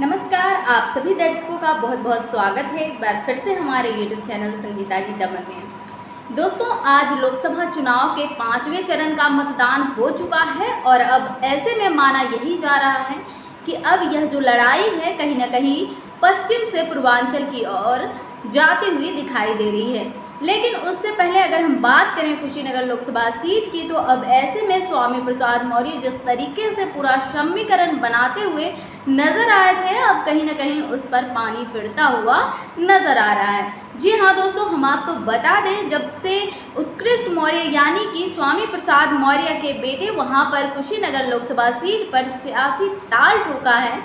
नमस्कार, आप सभी दर्शकों का बहुत बहुत स्वागत है एक बार फिर से हमारे YouTube चैनल संगीता जी दमन में। दोस्तों, आज लोकसभा चुनाव के 5वें चरण का मतदान हो चुका है और अब ऐसे में माना यही जा रहा है कि अब यह जो लड़ाई है कहीं ना कहीं पश्चिम से पूर्वांचल की ओर जाती हुई दिखाई दे रही है। लेकिन उससे पहले अगर हम बात करें कुशीनगर लोकसभा सीट की, तो अब ऐसे में स्वामी प्रसाद मौर्य जिस तरीके से पूरा समीकरण बनाते हुए नजर आए थे, अब कहीं ना कहीं उस पर पानी फिरता हुआ नजर आ रहा है। जी हाँ दोस्तों, हम आपको बता दें, जब से उत्कृष्ट मौर्य यानी कि स्वामी प्रसाद मौर्य के बेटे वहां पर कुशीनगर लोकसभा सीट पर सियासी ताल ठोका है,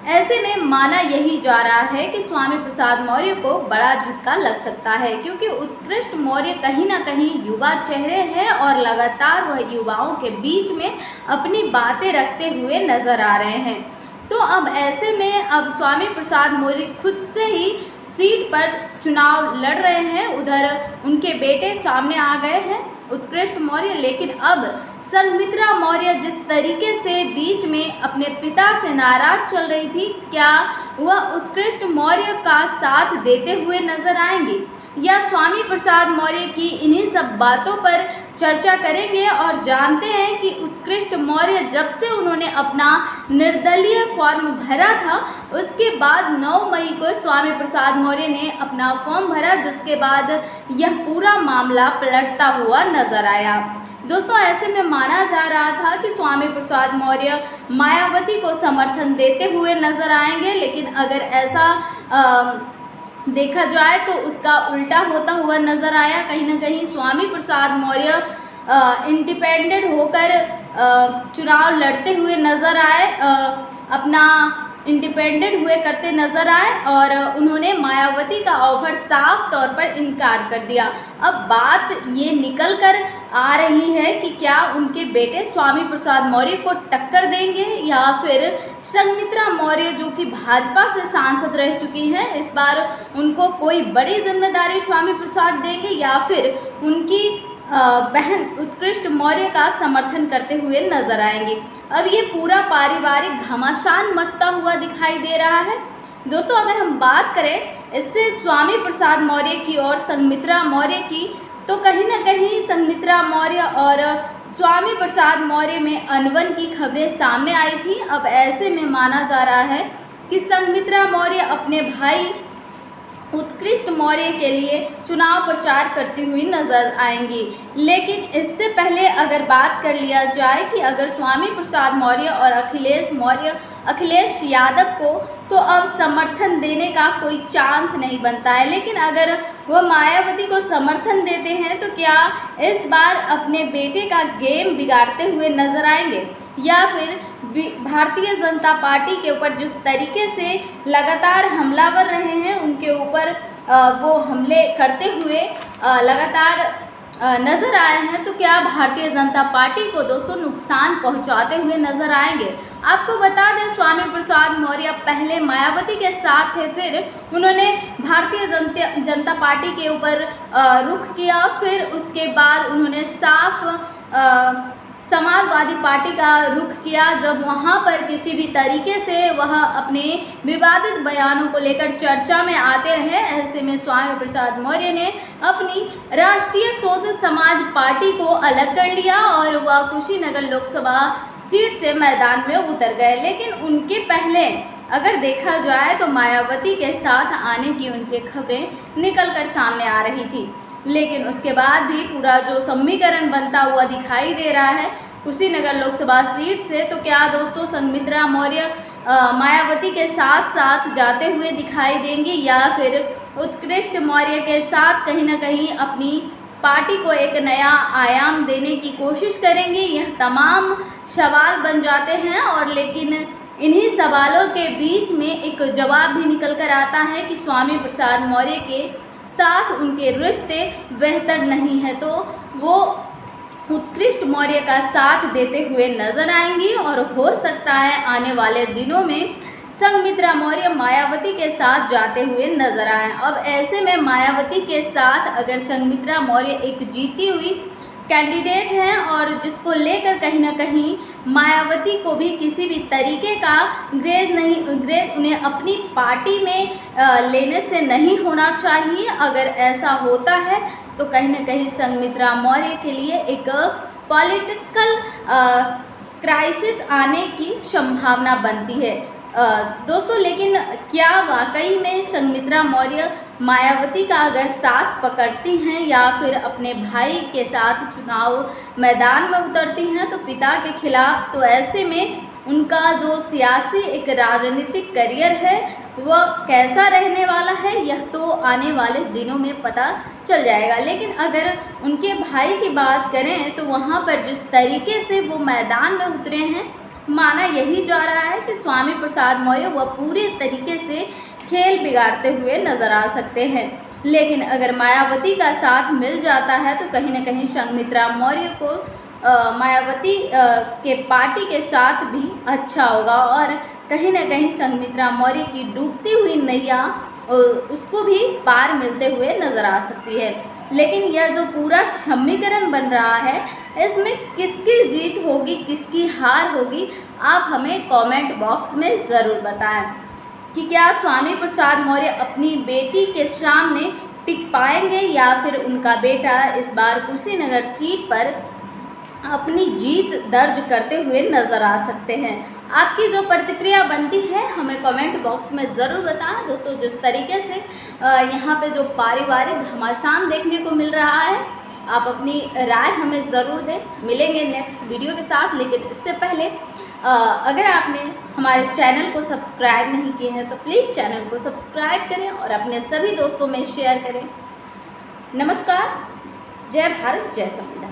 ऐसे में माना यही जा रहा है कि स्वामी प्रसाद मौर्य को बड़ा झटका लग सकता है, क्योंकि उत्कृष्ट मौर्य कहीं ना कहीं युवा चेहरे हैं और लगातार वह युवाओं के बीच में अपनी बातें रखते हुए नजर आ रहे हैं। तो अब ऐसे में अब स्वामी प्रसाद मौर्य खुद से ही सीट पर चुनाव लड़ रहे हैं। उधर उनके बेटे सामने आ गए हैं, उत्कृष्ट मौर्य। लेकिन अब संघमित्रा मौर्य जिस तरीके से बीच में अपने पिता से नाराज चल रही थी, क्या वह उत्कृष्ट मौर्य का साथ देते हुए नजर आएंगी या स्वामी प्रसाद मौर्य की इन्हीं सब बातों पर चर्चा करेंगे। और जानते हैं कि उत्कृष्ट मौर्य जब से उन्होंने अपना निर्दलीय फॉर्म भरा था, उसके बाद 9 मई को स्वामी प्रसाद मौर्य ने अपना फॉर्म भरा, जिसके बाद यह पूरा मामला पलटता हुआ नजर आया। दोस्तों, ऐसे में माना जा रहा था कि स्वामी प्रसाद मौर्य मायावती को समर्थन देते हुए नजर आएंगे, लेकिन अगर ऐसा देखा जाए तो उसका उल्टा होता हुआ नजर आया। कहीं ना कहीं स्वामी प्रसाद मौर्य इंडिपेंडेंट होकर चुनाव लड़ते हुए नजर आए, अपना इंडिपेंडेंट हुए करते नजर आए और उन्होंने मायावती का ऑफर साफ तौर पर इनकार कर दिया। अब बात ये निकल कर आ रही है कि क्या उनके बेटे स्वामी प्रसाद मौर्य को टक्कर देंगे या फिर संघमित्रा मौर्य, जो कि भाजपा से सांसद रह चुकी हैं, इस बार उनको कोई बड़ी जिम्मेदारी स्वामी प्रसाद देंगे या फिर उनकी बहन उत्कृष्ट मौर्य का समर्थन करते हुए नजर आएंगे। अब ये पूरा पारिवारिक घमासान मचता हुआ दिखाई दे रहा है। दोस्तों, अगर हम बात करें इससे स्वामी प्रसाद मौर्य की और संघमित्रा मौर्य की, तो कहीं ना कहीं संघमित्रा मौर्य और स्वामी प्रसाद मौर्य में अनबन की खबरें सामने आई थी। अब ऐसे में माना जा रहा है कि संघमित्रा मौर्य अपने भाई उत्कृष्ट मौर्य के लिए चुनाव प्रचार करती हुई नजर आएंगी। लेकिन इससे पहले अगर बात कर लिया जाए कि अगर स्वामी प्रसाद मौर्य और अखिलेश यादव को तो अब समर्थन देने का कोई चांस नहीं बनता है, लेकिन अगर वह मायावती को समर्थन देते हैं तो क्या इस बार अपने बेटे का गेम बिगाड़ते हुए नजर आएंगे या फिर भारतीय जनता पार्टी के ऊपर जिस तरीके से लगातार हमलावर रहे हैं उनके ऊपर वो हमले करते हुए लगातार नजर आए हैं, तो क्या भारतीय जनता पार्टी को दोस्तों नुकसान पहुंचाते हुए नजर आएंगे। आपको बता दें, स्वामी प्रसाद मौर्य पहले मायावती के साथ थे, फिर उन्होंने भारतीय जनता पार्टी के ऊपर रुख किया, फिर उसके बाद उन्होंने साफ समाजवादी पार्टी का रुख किया, जब वहां पर किसी भी तरीके से वह अपने विवादित बयानों को लेकर चर्चा में आते रहे। ऐसे में स्वामी प्रसाद मौर्य ने अपनी राष्ट्रीय शोषित समाज पार्टी को अलग कर लिया और वह कुशीनगर लोकसभा सीट से मैदान में उतर गए। लेकिन उनके पहले अगर देखा जाए तो मायावती के साथ आने की उनकी खबरें निकल कर सामने आ रही थी, लेकिन उसके बाद भी पूरा जो समीकरण बनता हुआ दिखाई दे रहा है कुशीनगर लोकसभा सीट से, तो क्या दोस्तों संघमित्रा मौर्य मायावती के साथ साथ जाते हुए दिखाई देंगे या फिर उत्कृष्ट मौर्य के साथ कहीं ना कहीं अपनी पार्टी को एक नया आयाम देने की कोशिश करेंगे। यह तमाम सवाल बन जाते हैं और लेकिन इन्हीं सवालों के बीच में एक जवाब भी निकल कर आता है कि स्वामी प्रसाद मौर्य के साथ उनके रिश्ते बेहतर नहीं है, तो वो उत्कृष्ट मौर्य का साथ देते हुए नजर आएंगी और हो सकता है आने वाले दिनों में संघमित्रा मौर्य मायावती के साथ जाते हुए नजर आए। अब ऐसे में मायावती के साथ अगर संघमित्रा मौर्य एक जीती हुई कैंडिडेट हैं और जिसको लेकर कहीं ना कहीं मायावती को भी किसी भी तरीके का ग्रेड उन्हें अपनी पार्टी में लेने से नहीं होना चाहिए। अगर ऐसा होता है तो कहीं ना कहीं संघमित्रा मौर्य के लिए एक पॉलिटिकल क्राइसिस आने की संभावना बनती है। दोस्तों, लेकिन क्या वाकई में संघमित्रा मौर्य मायावती का अगर साथ पकड़ती हैं या फिर अपने भाई के साथ चुनाव मैदान में उतरती हैं तो पिता के खिलाफ, तो ऐसे में उनका जो सियासी एक राजनीतिक करियर है वह कैसा रहने वाला है यह तो आने वाले दिनों में पता चल जाएगा। लेकिन अगर उनके भाई की बात करें तो वहाँ पर जिस तरीके से वो मैदान में उतरे हैं, माना यही जा रहा है कि स्वामी प्रसाद मौर्य वह पूरी तरीके से खेल बिगाड़ते हुए नजर आ सकते हैं। लेकिन अगर मायावती का साथ मिल जाता है तो कहीं ना कहीं संघमित्रा मौर्य को मायावती के पार्टी के साथ भी अच्छा होगा और कहीं ना कहीं संघमित्रा मौर्य की डूबती हुई नैया उसको भी पार मिलते हुए नजर आ सकती है। लेकिन यह जो पूरा समीकरण बन रहा है, इसमें किसकी जीत होगी, किसकी हार होगी, आप हमें कमेंट बॉक्स में ज़रूर बताएं कि क्या स्वामी प्रसाद मौर्य अपनी बेटी के सामने टिक पाएंगे या फिर उनका बेटा इस बार कुशीनगर सीट पर अपनी जीत दर्ज करते हुए नज़र आ सकते हैं। आपकी जो प्रतिक्रिया बनती है हमें कमेंट बॉक्स में ज़रूर बताएं। दोस्तों, जिस तरीके से यहाँ पे जो पारिवारिक घमासान देखने को मिल रहा है, आप अपनी राय हमें ज़रूर दें। मिलेंगे नेक्स्ट वीडियो के साथ, लेकिन इससे पहले अगर आपने हमारे चैनल को सब्सक्राइब नहीं किया है तो प्लीज़ चैनल को सब्सक्राइब करें और अपने सभी दोस्तों में शेयर करें। नमस्कार, जय भारत, जय संविधान।